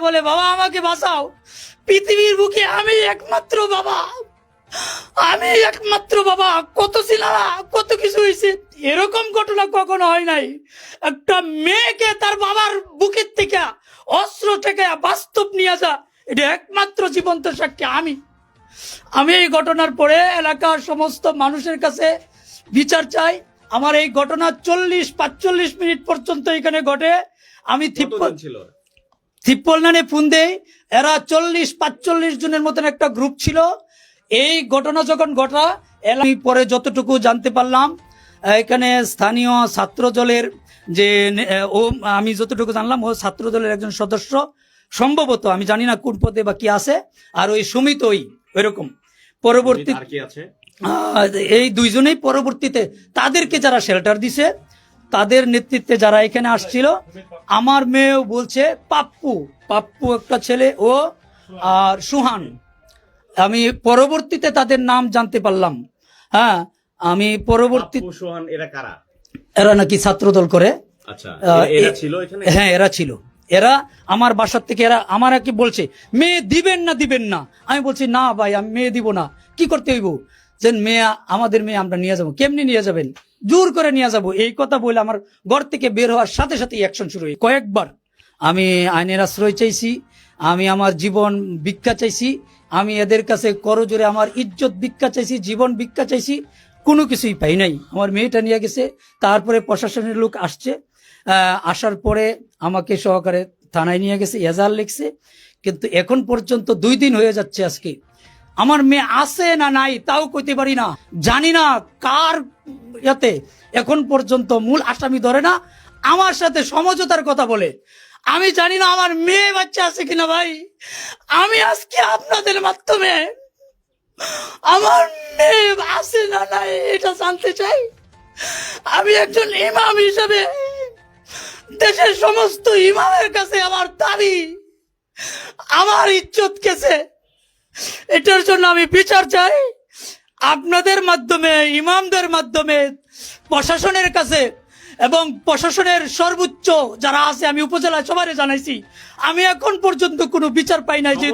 বলে বাবা আমাকে বাঁচাও, পৃথিবীর বুকে আমি একমাত্র বাবা, আমি একমাত্র বাবা। কত সিনেমা কত কিছু হয়েছে, এরকম ঘটনা কখনো হয় নাই। একটা মেয়েকে তার বাবার বুকের থেকে অস্ত্র থেকে বাস্তব নিয়ে যা, এটা একমাত্র জীবন্ত সাক্ষী আমি। এই ঘটনার পরে এলাকার সমস্ত মানুষের কাছে বিচার চাই। আমার এই ঘটনা 40-45 মিনিট পর্যন্ত এখানে ঘটে। আমি থিপ্পলনানে ফোন দেই, এরা 40-45 জনের মতন একটা গ্রুপ ছিল। এই ঘটনা যখন ঘটা, আমি পরে যতটুকু জানতে পারলাম, এখানে স্থানীয় ছাত্র দলের যে আমি যতটুকু জানলাম, ও ছাত্র দলের একজন সদস্য সম্ভবত, আমি জানি না কোন পদে বা কি আছে, আর ওই সুমিত ওইরকম পরবর্তী এই দুইজনেই পরবর্তীতে তাদেরকে যারা শেল্টার দিছে, তাদের নেতৃত্বে যারা এখানে আসছিল, আমার মেয়েও বলছে পাপ্পু একটা ছেলে, ও আর সুহান, আমি পরবর্তীতে তাদের নাম জানতে পারলাম। হ্যাঁ, আমি পরবর্তী এরা নাকি ছাত্রদল করে। হ্যাঁ, এরা ছিল। এরা আমার বাসার থেকে এরা আমার কি বলছে, মেয়ে দিবেন না। আমি বলছি না ভাই, আমি মেয়ে দিব না। কি করতে হইব যে মেয়ে, আমাদের মেয়ে আমরা নিয়ে যাবো। কেমনি নিয়ে যাবেন? জোর করে নিয়ে যাবো। এই কথা বলে আমার ঘর থেকে বের হওয়ার সাথে সাথে অ্যাকশন শুরু হয়। কয়েকবার আমি আইনের আশ্রয় চাইছি, আমি আমার জীবন ভিক্ষা চাইছি, আমি এদের কাছে করজোরে আমার ইজ্জত ভিক্ষা চাইছি, জীবন ভিক্ষা চাইছি, কোনো কিছুই পাই নাই। আমার মেয়েটা নিয়ে গেছে, তারপরে প্রশাসনের লোক আসছে, আসার পরে আমাকে সহকারে থানায় নিয়ে গেছে, এজাহার লিখছে। কিন্তু এখন পর্যন্ত 2 দিন হয়ে যাচ্ছে আজকে, আমার মেয়ে আছে না নাই তাও কইতে পারি না। জানি না কার ইয়াতে এখন পর্যন্ত মূল আসামি ধরে না, আমার সাথে সমঝোতার কথা বলে। আমি জানি না আমার মেয়ে বাচ্চা আছে কিনা ভাই। আমি আজকে আপনাদের মাধ্যমে আমার মেয়ে আছে না নাই এটা জানতে চাই। আমি একজন ইমাম হিসেবে দেশের সমস্ত ইমামের কাছে আমার দাবি, আমার ইজ্জত গেছে, এটার জন্য আমি বিচার চাই। আপনাদের মাধ্যমে, ইমামদের মাধ্যমে, প্রশাসনের কাছে এবং প্রশাসনের সর্বোচ্চ যারা আছে, আমি উপজেলায় সবাই জানাইছি, আমি এখন পর্যন্ত কোনো বিচার পাই নাই যে